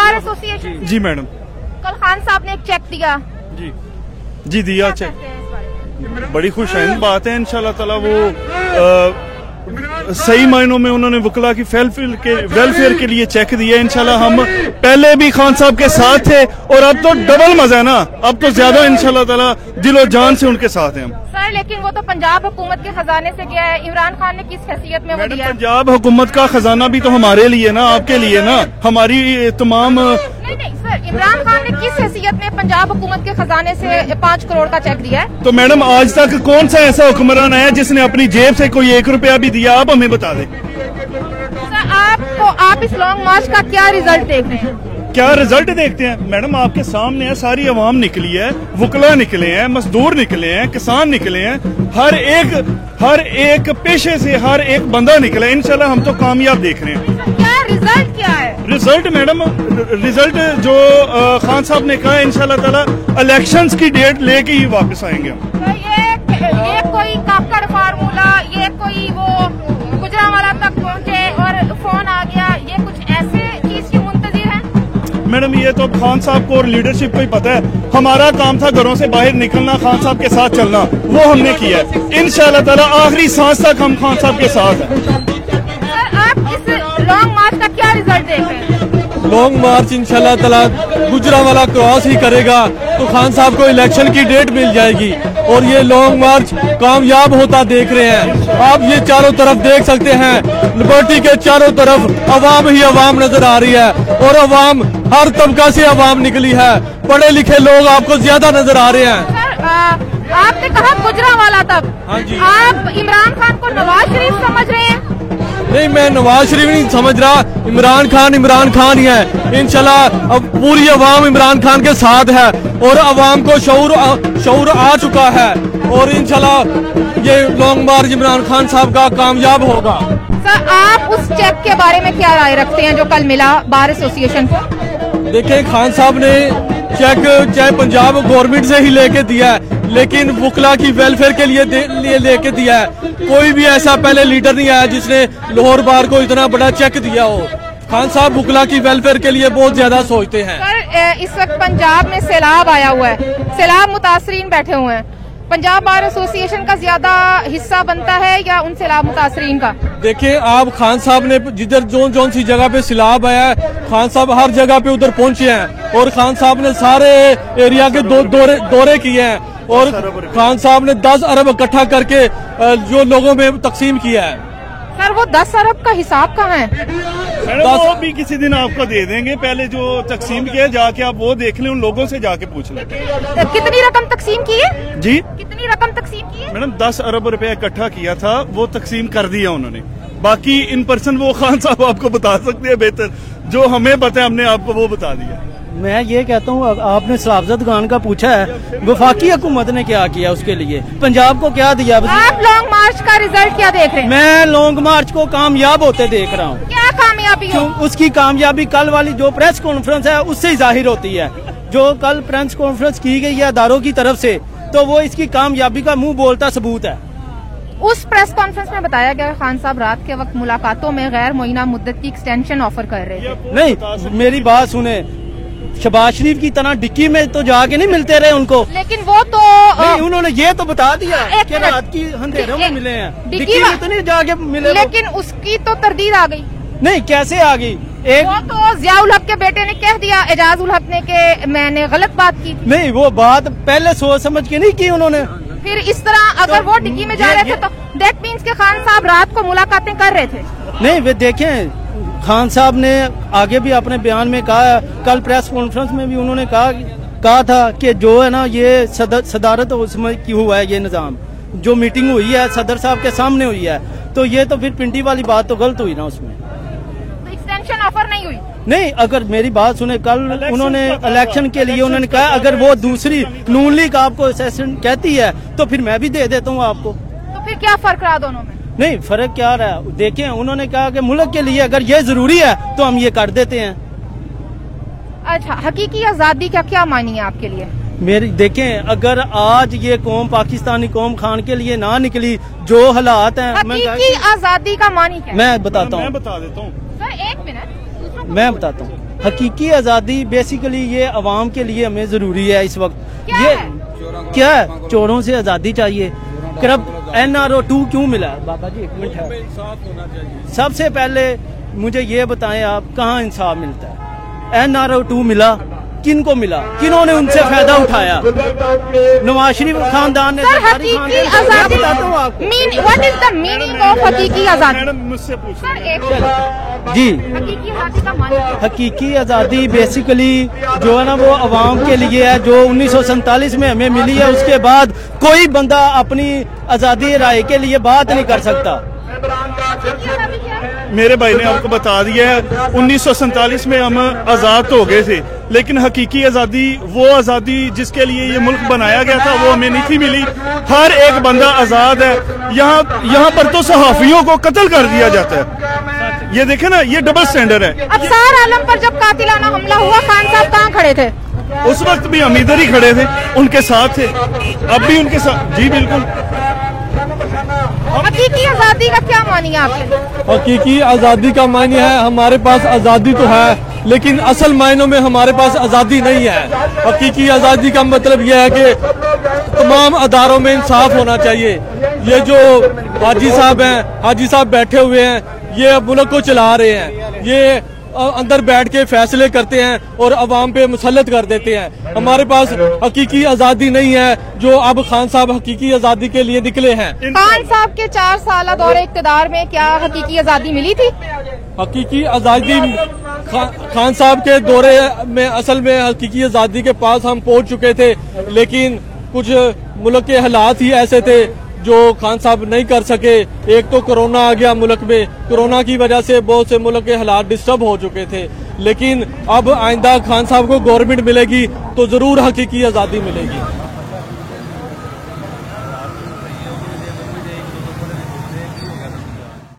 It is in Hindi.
Bar association? जी मैडम। कल खान साहब ने एक चेक दिया। जी दिया चेक। बड़ी खुशहाल बात है, इंशाल्लाह ताला वो सही मायनों में उन्होंने वकला की वेलफेयर के लिए चेक दिया। इंशाल्लाह हम पहले भी खान साहब के साथ थे और अब तो डबल मजा है ना, अब तो ज्यादा इंशाल्लाह ताला दिलो जान से उनके साथ हैं हम। सर लेकिन वो तो पंजाब हुकूमत के खजाने से गया है, इमरान खान ने किस हैसियत में वो दिया? पंजाब हुकूमत का खजाना भी तो हमारे लिए ना, आपके लिए ना, हमारी तमाम। नहीं सर, इमरान खान ने किस हैसियत में पंजाब हुकूमत के खजाने से 5 करोड़ का चेक दिया है? तो मैडम आज तक कौन सा ऐसा हुक्मरान है जिसने अपनी जेब से कोई 1 रुपया भी दिया? आप हमें बता दें। सर आप इस लॉन्ग मार्च का क्या रिजल्ट देख रहे हैं? क्या रिजल्ट देखते हैं मैडम? आपके सामने है, सारी अवाम निकली है, वकला निकले हैं, मजदूर निकले हैं, किसान निकले हैं, हर एक पेशे से हर एक बंदा निकला है। इंशाल्लाह हम तो कामयाब देख रहे हैं। क्या रिजल्ट क्या है? रिजल्ट मैडम, रिजल्ट जो खान साहब ने कहा, इंशाल्लाह ताला इलेक्शंस की डेट लेके ही वापस आएंगे हम। ये कोई काकड़ फार्मूला, ये कोई वो गुजरांवाला तक पहुंचे और फोन आ गया, ये कुछ ऐसे चीज की मुंतजिर है? मैडम ये तो खान साहब को और लीडरशिप को ही पता है। हमारा काम था घरों से बाहर निकलना, खान साहब के साथ चलना, वो हमने किया है। इंशाल्लाह ताला आखिरी सांस तक हम खान साहब के साथ हैं। सर आप इस लॉन्ग मार्च का क्या रिजल्ट देख रहे हैं? लॉन्ग मार्च इंशाल्लाह ताला गुजरांवाला क्रॉस ही करेगा तो खान साहब को इलेक्शन की डेट मिल जाएगी और ये लॉन्ग मार्च कामयाब होता देख रहे हैं। आप ये चारों तरफ देख सकते हैं, लिबर्टी के चारों तरफ अवाम ही अवाम नजर आ रही है और अवाम हर तबका से अवाम निकली है। पढ़े लिखे लोग आपको ज्यादा नजर आ रहे हैं। सर आपने कहा गुजरांवाला तक, हाँ जी। आप इमरान खान को नवाज शरीफ समझ रहे हैं? नहीं, मैं नवाज शरीफ नहीं समझ रहा, इमरान खान ही है। इंशाल्लाह अब पूरी अवाम इमरान खान के साथ है और अवाम को शऊर आ चुका है और इंशाल्लाह ये लॉन्ग मार्च इमरान खान साहब का कामयाब होगा। सर आप उस चेक के बारे में क्या राय रखते हैं जो कल मिला बार एसोसिएशन को? देखिए, खान साहब ने चेक चाहे पंजाब गवर्नमेंट से ही लेके दिया है, लेकिन वकला की वेलफेयर के लिए लेके दिया है। कोई भी ऐसा पहले लीडर नहीं आया जिसने लाहौर बार को इतना बड़ा चेक दिया हो। खान साहब वकला की वेलफेयर के लिए बहुत ज्यादा सोचते हैं। सर इस वक्त पंजाब में सैलाब आया हुआ है, सैलाब मुतासरीन बैठे हुए हैं, पंजाब बार एसोसिएशन का ज्यादा हिस्सा बनता है या उन सैलाब मुतासरीन का? देखिए, आप खान साहब ने जिधर जोन सी जगह पे सैलाब आया है, खान साहब हर जगह पे उधर पहुंचे हैं और खान साहब ने सारे एरिया के दौरे किए हैं और खान साहब ने 10 अरब इकट्ठा करके जो लोगों में तकसीम किया है। सर वो 10 अरब का हिसाब कहाँ है? वो भी किसी दिन आपको दे देंगे, पहले जो तकसीम किया जाके आप वो देख लें, उन लोगों से जाके पूछ लें। कितनी रकम तकसीम की है जी? कितनी रकम तकसीम की है? मैडम 10 अरब रुपया इकट्ठा किया था, वो तकसीम कर दिया उन्होंने। बाकी इन पर्सन वो खान साहब आपको बता सकते हैं बेहतर, जो हमें पता है हमने आपको वो बता दिया। मैं ये कहता हूँ, आपने सलाफजत खान का पूछा है, वफाकी हुकूमत ने क्या किया उसके लिए, पंजाब को क्या दिया? आप लॉन्ग मार्च का रिजल्ट क्या देख रहे हैं? मैं लॉन्ग मार्च को कामयाब होते देख रहा हूँ। क्या कामयाबी हो? उसकी कामयाबी कल वाली जो प्रेस कॉन्फ्रेंस है उससे ही जाहिर होती है। जो कल प्रेस कॉन्फ्रेंस की गई है अदारों की तरफ से, तो वो इसकी कामयाबी का मुंह बोलता सबूत है। उस प्रेस कॉन्फ्रेंस में बताया गया खान साहब रात के वक्त मुलाकातों में गैर मुअय्यना मुद्दत की एक्सटेंशन ऑफर कर रहे थे। नहीं, मेरी बात सुने, शहबाज शरीफ की तरह डिक्की में तो जाके नहीं मिलते रहे उनको, लेकिन वो तो नहीं, उन्होंने ये तो बता दिया कि रात की अंधेरों में मिले हैं, डिक्की में तो नहीं जाके मिले। लेकिन उसकी तो तरदीद आ गई। नहीं, कैसे आ गई? वो तो ज़ियाउल हक के बेटे ने कह दिया एजाजुल हक ने कि मैंने गलत बात की। नहीं, वो बात पहले सोच समझ के नहीं की उन्होंने। फिर इस तरह अगर वो डिक्की में जा रहे थे तो दैट मीन्स के खान साहब रात को मुलाकातें कर रहे थे। नहीं, वे देखें, खान साहब ने आगे भी अपने बयान में कहा, कल प्रेस कॉन्फ्रेंस में भी उन्होंने कहा था कि जो है ना ये सदारत उसमें की हुआ है, ये निजाम जो मीटिंग हुई है सदर साहब के सामने हुई है, तो ये तो फिर पिंडी वाली बात तो गलत हुई ना उसमें। तो एक्सटेंशन ऑफर नहीं हुई? नहीं, अगर मेरी बात सुने, कल उन्होंने इलेक्शन के लिए उन्होंने कहा अगर वो दूसरी नून लीग आपको सेशन कहती है तो फिर मैं भी दे देता हूँ आपको। तो फिर क्या फर्क रहा दोनों में? नहीं, फर्क क्या रहा? देखें, उन्होंने कहा कि मुल्क के लिए अगर ये जरूरी है तो हम ये कर देते हैं। अच्छा, हकीकी आजादी का क्या मानी है आपके लिए? मेरी देखें, अगर आज ये कौम पाकिस्तानी कौम खान के लिए ना निकली, जो हालात हैं, हकीकी आजादी का मानी क्या? मैं बताता हूँ, मैं बता देता हूँ। सर एक मिनट, मैं बताता हूँ। हकीकी आज़ादी बेसिकली ये अवाम के लिए हमें ज़रूरी है इस वक्त। क्या ये है? क्या है? चोरों से आज़ादी चाहिए। करब NRO 2 क्यों मिला? बाबा जी एक मिनट है। सबसे पहले मुझे ये बताएं आप, कहाँ इंसाफ मिलता है? NRO 2 मिला, किनको मिला? किन्होंने उनसे फायदा उठाया? नवाज शरीफ खानदान ने, सर सरकारी हकीकी खानदान ने। मैं आजादी, बताता हूँ आपको। What is the meaning of हकीकी आजादी? मैडम मुझसे पूछ सर एक मिनट। जी, हकीकी आजादी का माने हकीकी आज़ादी बेसिकली जो है ना वो अवाम के लिए है, जो 1947 में हमें मिली है। उसके बाद कोई बंदा अपनी आज़ादी राय के लिए बात नहीं कर सकता। मेरे भाई ने आपको बता दिया है, 1947 में हम आज़ाद तो हो गए थे, लेकिन हकीकी आज़ादी, वो आज़ादी जिसके लिए ये मुल्क बनाया गया था, वो हमें नहीं थी मिली। हर एक बंदा आज़ाद है। यहाँ पर तो सहाफियों को कत्ल कर दिया जाता है। ये देखे ना, ये डबल स्टैंडर्ड है। अफसार आलम पर जब कातिलाना हमला हुआ, खान साहब कहाँ खड़े थे? उस वक्त भी हम इधर ही खड़े थे, उनके साथ थे, अब भी उनके साथ। जी बिल्कुल। हकीकी आजादी का क्या मानिए आपने? हकीकी आज़ादी का मायने है हमारे पास आज़ादी तो है, लेकिन असल मायनों में हमारे पास आज़ादी नहीं है। हकीकी आज़ादी का मतलब यह है कि तमाम अदारों में इंसाफ होना चाहिए। ये जो हाजी साहब हैं, हाजी साहब बैठे हुए हैं, ये मुल्क को चला रहे हैं। ये अंदर बैठ के फैसले करते हैं और अवाम पे मुसल्लत कर देते हैं। हमारे पास हकीकी आज़ादी नहीं है, जो अब खान साहब हकीकी आज़ादी के लिए निकले हैं। खान साहब के 4 साल दौरे इक़्तिदार में क्या हकीकी आजादी मिली थी? हकीकी आज़ादी खान साहब के दौरे में असल में हकीकी आज़ादी के पास हम पहुंच चुके थे, लेकिन कुछ मुल्क के हालात ही ऐसे थे जो खान साहब नहीं कर सके। एक तो कोरोना आ गया मुल्क में, कोरोना की वजह से बहुत से मुल्क के हालात डिस्टर्ब हो चुके थे। लेकिन अब आइंदा खान साहब को गवर्नमेंट मिलेगी तो जरूर हकीकी आज़ादी मिलेगी।